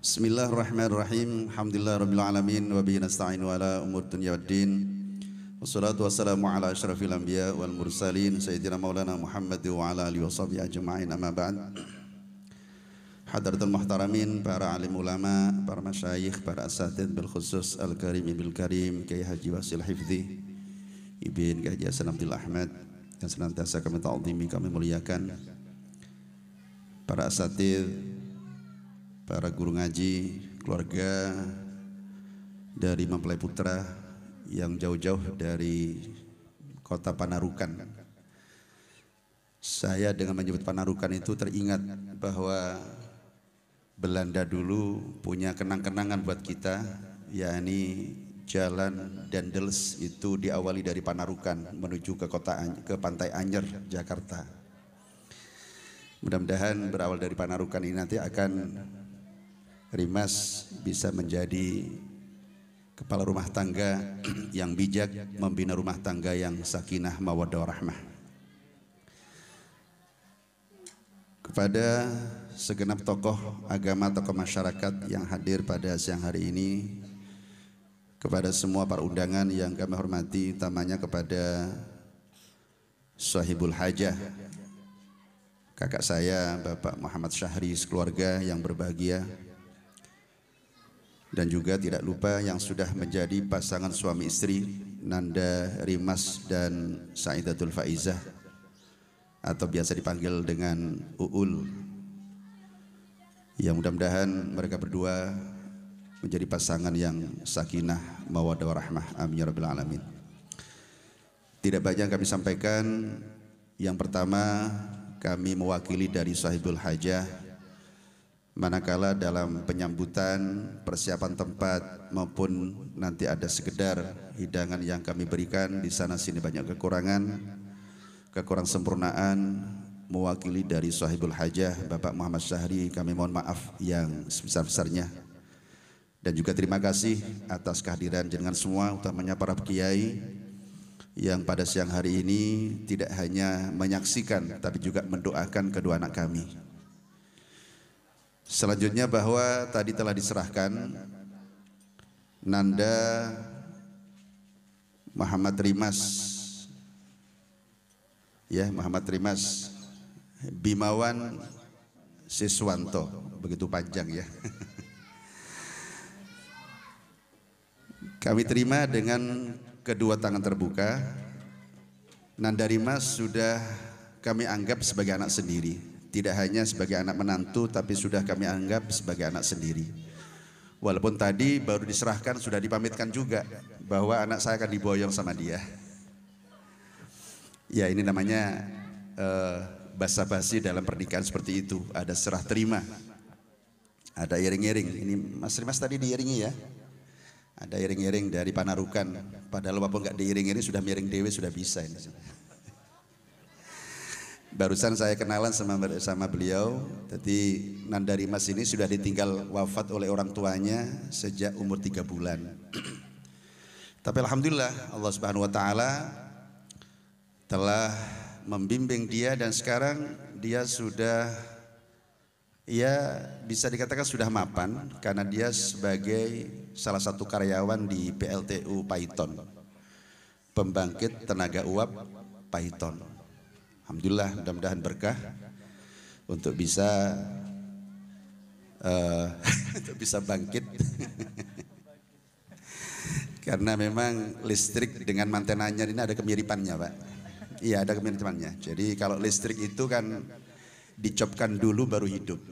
Bismillahirrahmanirrahim. Alhamdulillahirabbil alamin wa bihi nasta'inu ala umur dunya waddin. Wassalatu wassalamu ala asyrafil anbiya wal mursalin sayyidina maulana Muhammad wa ala alihi washabihi ajma'in. Amma ba'd. Hadratul muhtaramin, para alim ulama, para masyayikh, para asatidz bil khusus al-karim bil karim Kyai Haji Wasil Hifdzi Ibn Kyai Hasan Abdul Ahmad yang senantiasa kami ta'zimi, kami muliakan. Para asatidz, para guru ngaji, keluarga dari Mempelai Putra yang jauh-jauh dari kota Panarukan. Saya dengan menyebut Panarukan itu teringat bahwa Belanda dulu punya kenang-kenangan buat kita, yakni jalan Dendels itu diawali dari Panarukan menuju ke Pantai Anyer, Jakarta. Mudah-mudahan berawal dari Panarukan ini nanti akan Rimas bisa menjadi kepala rumah tangga yang bijak, membina rumah tangga yang sakinah mawaddah warahmah. Kepada segenap tokoh agama, tokoh masyarakat yang hadir pada siang hari ini, kepada semua para undangan yang kami hormati, utamanya kepada Sahibul Hajah, kakak saya Bapak Muhammad Syahri sekeluarga yang berbahagia, dan juga tidak lupa yang sudah menjadi pasangan suami istri Nanda Rimas dan Saidatul Faizah atau biasa dipanggil dengan Uul, yang mudah-mudahan mereka berdua menjadi pasangan yang sakinah mawaddah warahmah, amin ya rabbal alamin. Tidak banyak yang kami sampaikan. Yang pertama, kami mewakili dari Sahibul Hajah, manakala dalam penyambutan, persiapan tempat maupun nanti ada sekedar hidangan yang kami berikan di sana sini banyak kekurang sempurnaan, mewakili dari Sahibul Hajah Bapak Muhammad Syahri, kami mohon maaf yang sebesar-besarnya, dan juga terima kasih atas kehadiran jenengan semua, utamanya para kiai yang pada siang hari ini tidak hanya menyaksikan tapi juga mendoakan kedua anak kami. Selanjutnya, bahwa tadi telah diserahkan Nanda Muhammad Rimas, ya, Muhammad Rimas Bimawan Siswanto, begitu panjang ya. Kami terima dengan kedua tangan terbuka. Nanda Rimas sudah kami anggap sebagai anak sendiri. Tidak hanya sebagai anak menantu, tapi sudah kami anggap sebagai anak sendiri. Walaupun tadi baru diserahkan, sudah dipamitkan juga bahwa anak saya akan diboyong sama dia. Ya, ini namanya basa-basi dalam pernikahan seperti itu. Ada serah terima, ada iring-iring. Ini Mas Rimas tadi diiringi ya. Ada iring-iring dari Panarukan. Padahal walaupun nggak diiring-iring sudah miring dewe, sudah bisa ini. Barusan saya kenalan sama beliau. Jadi Nanda Rimas ini sudah ditinggal wafat oleh orang tuanya sejak umur 3 bulan. Tapi alhamdulillah Allah Subhanahu wa taala telah membimbing dia, dan sekarang dia sudah, ya bisa dikatakan sudah mapan, karena dia sebagai salah satu karyawan di PLTU Paiton, pembangkit tenaga uap Paiton. Alhamdulillah, mudah-mudahan berkah untuk bisa bangkit. Karena memang listrik dengan manten anyar ini ada kemiripannya, Pak. Iya, ada kemiripannya. Jadi kalau listrik itu kan dicopkan dulu baru hidup.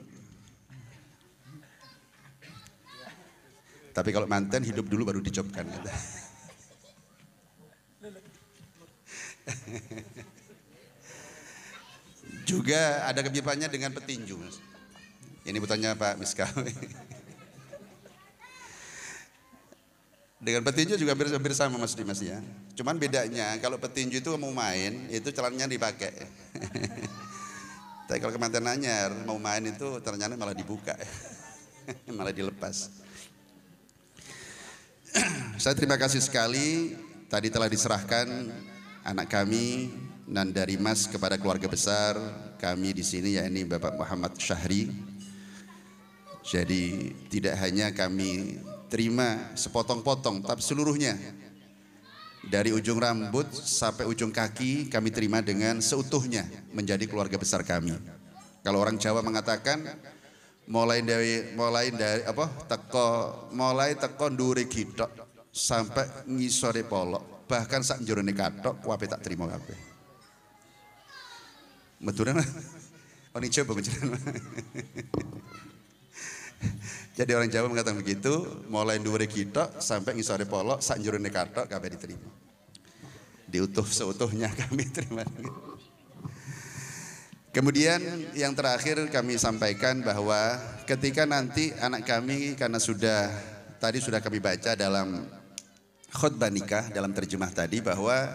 Tapi kalau manten hidup dulu baru dicopkan. Juga ada kemiripannya dengan petinju. Ini bertanya Pak Miskawi. Dengan petinju juga hampir sama Mas Dimas ya. Cuman bedanya kalau petinju itu mau main itu celananya dipakai. Tapi kalau kemanten anyar mau main itu ternyata malah dibuka. Malah dilepas. Saya terima kasih sekali, tadi telah diserahkan anak kami Nanda Rimas kepada keluarga besar kami di sini, yakni Bapak Muhammad Syahri. Jadi tidak hanya kami terima sepotong-potong, tapi seluruhnya. Dari ujung rambut sampai ujung kaki kami terima dengan seutuhnya menjadi keluarga besar kami. Kalau orang Jawa mengatakan mulai teko ndure gitok sampai ngisore polok, bahkan sak njrone kathok kabeh tak terima kabeh. Meturan orang Jawa bicara. Jadi orang Jawa mengatakan begitu, mulai ndure gitok sampai ngisore polok sak njrone kathok kabeh diterima. Diutuh seutuhnya kami terima. Kemudian yang terakhir kami sampaikan bahwa ketika nanti anak kami, karena tadi sudah kami baca dalam khutbah nikah dalam terjemah tadi, bahwa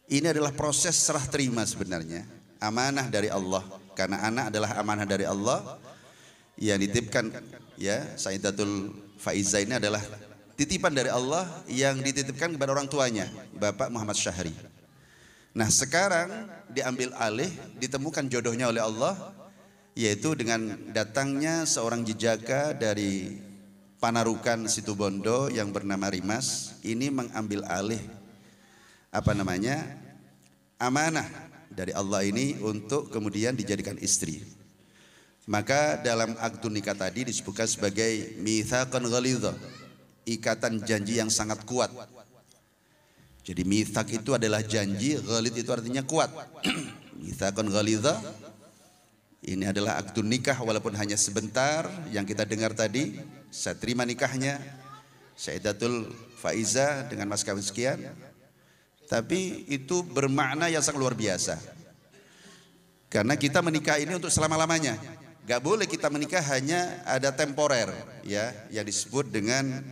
ini adalah proses serah terima sebenarnya, amanah dari Allah, karena anak adalah amanah dari Allah yang dititipkan, ya. Sayyidatul Faiza ini adalah titipan dari Allah yang dititipkan kepada orang tuanya, Bapak Muhammad Syahri. Nah sekarang diambil alih, ditemukan jodohnya oleh Allah, yaitu dengan datangnya seorang jejaka dari Panarukan Situbondo yang bernama Rimas. Ini mengambil alih amanah dari Allah ini untuk kemudian dijadikan istri. Maka dalam akad nikah tadi disebutkan sebagai mitsaqan ghalidha, ikatan janji yang sangat kuat. Jadi mitsaq itu adalah janji, ghalid itu artinya kuat. Mitsaqan ghalidha, ini adalah akad nikah walaupun hanya sebentar yang kita dengar tadi. Saya terima nikahnya Sayyidatul Faiza dengan mas kawin sekian, tapi itu bermakna yang sangat luar biasa. Karena kita menikah ini untuk selama-lamanya. Gak boleh kita menikah hanya ada temporer, ya, yang disebut dengan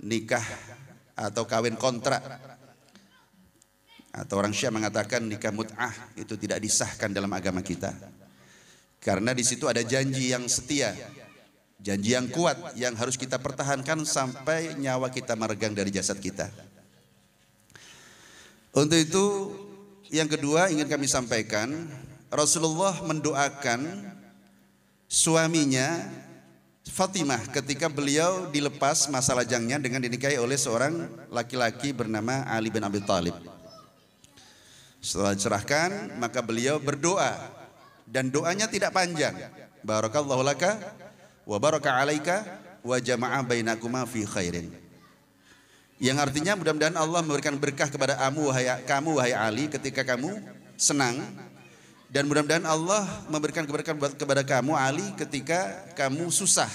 nikah atau kawin kontrak. Atau orang Syiah mengatakan nikah mut'ah itu tidak disahkan dalam agama kita. Karena di situ ada janji yang setia, janji yang kuat yang harus kita pertahankan sampai nyawa kita meregang dari jasad kita. Untuk itu yang kedua ingin kami sampaikan, Rasulullah mendoakan suaminya Fatimah ketika beliau dilepas masa lajangnya dengan dinikahi oleh seorang laki-laki bernama Ali bin Abi Thalib. Setelah dicerahkan, maka beliau berdoa, dan doanya tidak panjang. Barakallahu laka wa baraka alaika wa jama'a bainakuma fi khairin. Yang artinya mudah-mudahan Allah memberikan berkah kepada kamu wahai Ali ketika kamu senang, dan mudah-mudahan Allah memberikan keberkahan kepada kamu Ali ketika kamu susah,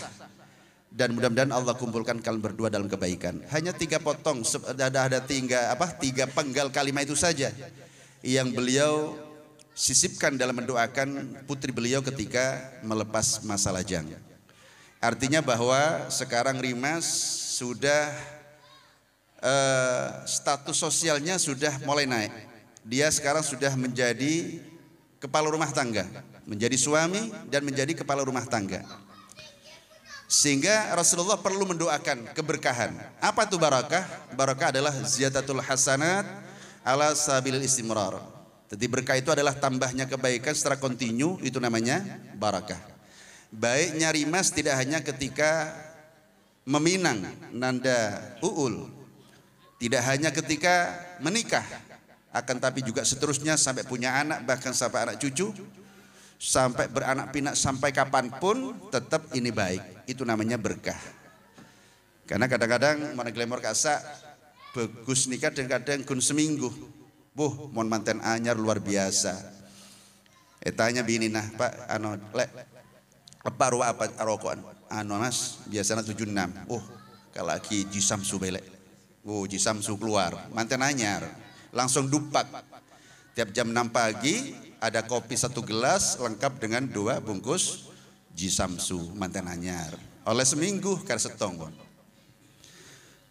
dan mudah-mudahan Allah kumpulkan kalian berdua dalam kebaikan. Hanya 3 potong, ada 3 penggal kalimat itu saja yang beliau sisipkan dalam mendoakan putri beliau ketika melepas masa lajang. Artinya bahwa sekarang Rimas sudah status sosialnya sudah mulai naik. Dia sekarang sudah menjadi kepala rumah tangga, menjadi suami dan menjadi kepala rumah tangga. Sehingga Rasulullah perlu mendoakan keberkahan. Apa itu barakah? Barakah adalah ziyadatul hasanat ala sabilil istimrar. Jadi berkah itu adalah tambahnya kebaikan secara kontinu, itu namanya barakah. Baiknya Rimas tidak hanya ketika meminang nanda uul, tidak hanya ketika menikah, akan tapi juga seterusnya sampai punya anak, bahkan sampai anak cucu, sampai beranak pinak, sampai kapanpun tetap ini baik. Itu namanya berkah. Karena kadang-kadang mana glamor kasa bagus nikah dan kadang kun seminggu, mon manten anyar luar biasa. Tanya bini nah Pak, apa ruah apa rokokan? Mas biasanya 76. Kalau lagi jisamsu belek. Jisamsu keluar, manten anyar. Langsung dupak. Tiap jam 6 pagi ada kopi 1 gelas lengkap dengan 2 bungkus jisamsu manten anyar. Oleh seminggu kar setong.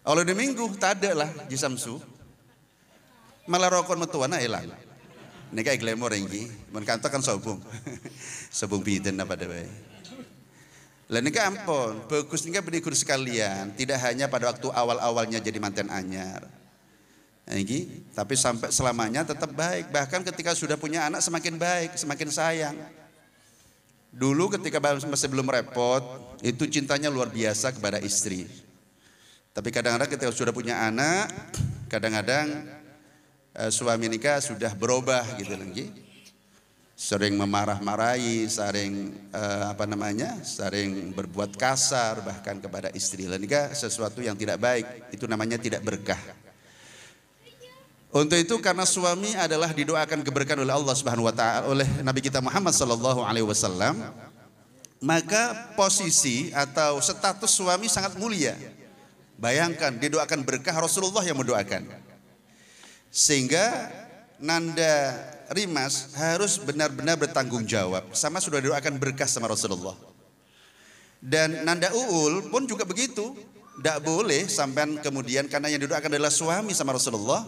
Oleh di minggu tak ada lah jisamsu. Malah rokok metuana elang. Ini kayak glamour ini. Mun kantor kan sobung. Sobung biden apa deh. Lah ini ampun, bagus nih benikur sekalian. Tidak hanya pada waktu awal-awalnya jadi manten anyar. Ini, tapi sampai selamanya tetap baik. Bahkan ketika sudah punya anak semakin baik, semakin sayang. Dulu ketika masih belum repot, itu cintanya luar biasa kepada istri. Tapi kadang-kadang ketika sudah punya anak, kadang-kadang suami nikah sudah berubah gitu lagi. Sering memarah-marahi, sering sering berbuat kasar bahkan kepada istri. Dan nikah sesuatu yang tidak baik, itu namanya tidak berkah. Untuk itu karena suami adalah didoakan keberkahan oleh Allah Subhanahu wa taala, oleh Nabi kita Muhammad sallallahu alaihi wasallam, maka posisi atau status suami sangat mulia. Bayangkan didoakan berkah, Rasulullah yang mendoakan. Sehingga Nanda Rimas harus benar-benar bertanggung jawab, sama sudah didoakan berkah sama Rasulullah. Dan Nanda Uul pun juga begitu. Tidak boleh sampai kemudian karena yang didoakan adalah suami sama Rasulullah.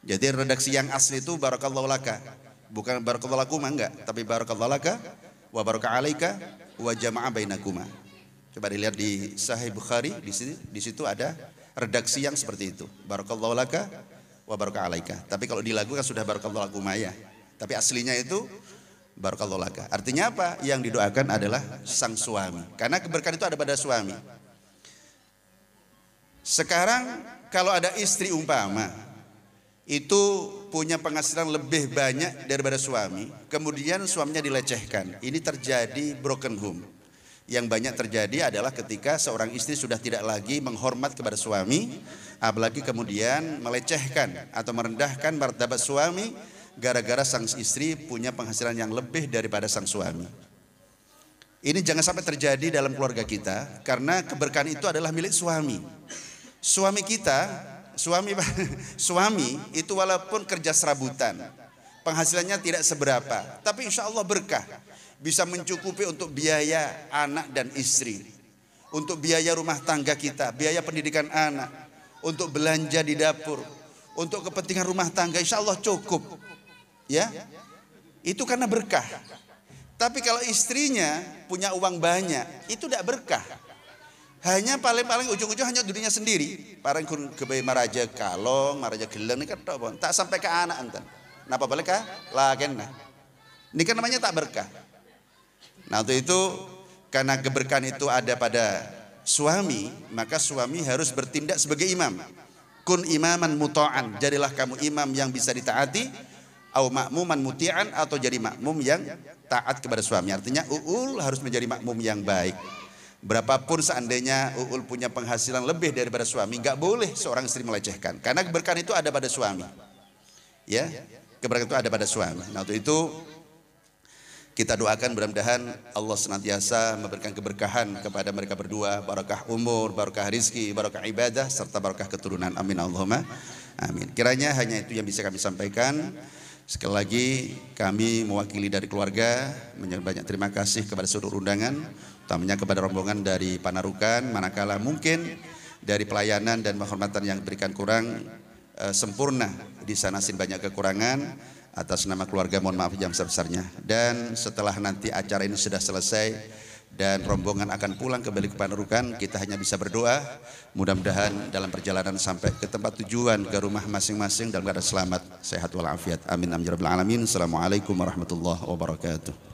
Jadi redaksi yang asli itu barakallahu laka, bukan barakallahu lakuma, enggak, tapi barakallahu laka wa baraka alaika wa jama'a bainakuma. Coba dilihat di Sahih Bukhari, di situ ada redaksi yang seperti itu, barakallahu laka wa baraka alaika. Tapi kalau di lagu kan sudah barakallahu lakuma ya. Tapi aslinya itu barakallahu laka. Artinya apa? Yang didoakan adalah sang suami. Karena keberkahan itu ada pada suami. Sekarang kalau ada istri umpama itu punya penghasilan lebih banyak daripada suami, kemudian suaminya dilecehkan, ini terjadi broken home. Yang banyak terjadi adalah ketika seorang istri sudah tidak lagi menghormat kepada suami, apalagi kemudian melecehkan atau merendahkan martabat suami gara-gara sang istri punya penghasilan yang lebih daripada sang suami. Ini jangan sampai terjadi dalam keluarga kita, karena keberkahan itu adalah milik suami. Suami kita, suami itu walaupun kerja serabutan, penghasilannya tidak seberapa, tapi insya Allah berkah, bisa mencukupi untuk biaya anak dan istri, untuk biaya rumah tangga kita, biaya pendidikan anak, untuk belanja di dapur, untuk kepentingan rumah tangga, insya Allah cukup. Ya, itu karena berkah. Tapi kalau istrinya punya uang banyak, itu tidak berkah. Hanya paling ujung-ujung hanya dirinya sendiri. Parang kebay maraja kalong, maraja geleng ini kan tak sampai ke anak enten. Napa balik kah? Lagen nah. Ini kan namanya tak berkah. Nah, untuk itu karena keberkahan itu ada pada suami, maka suami harus bertindak sebagai imam. Kun imaman muta'an, jadilah kamu imam yang bisa ditaati, au makmuman muti'an, atau jadi makmum yang taat kepada suami. Artinya Uul harus menjadi makmum yang baik. Berapapun seandainya Uul punya penghasilan lebih daripada suami, nggak boleh seorang istri melecehkan, karena keberkahan itu ada pada suami. Ya, keberkahan itu ada pada suami. Nah, untuk itu kita doakan mudah-mudahan Allah senantiasa memberikan keberkahan kepada mereka berdua, barakah umur, barakah rizki, barakah ibadah, serta barakah keturunan. Amin Allahumma amin. Kiranya hanya itu yang bisa kami sampaikan. Sekali lagi kami mewakili dari keluarga banyak terima kasih kepada seluruh undangan, utamanya kepada rombongan dari Panarukan, manakala mungkin dari pelayanan dan penghormatan yang diberikan kurang sempurna, di sana banyak kekurangan, atas nama keluarga mohon maaf yang sebesarnya. Dan setelah nanti acara ini sudah selesai dan rombongan akan pulang kembali ke Panarukan, kita hanya bisa berdoa mudah-mudahan dalam perjalanan sampai ke tempat tujuan, ke rumah masing-masing dalam keadaan selamat, sehat walafiat. Amin amin ya rabbal alamin. Assalamualaikum warahmatullahi wabarakatuh.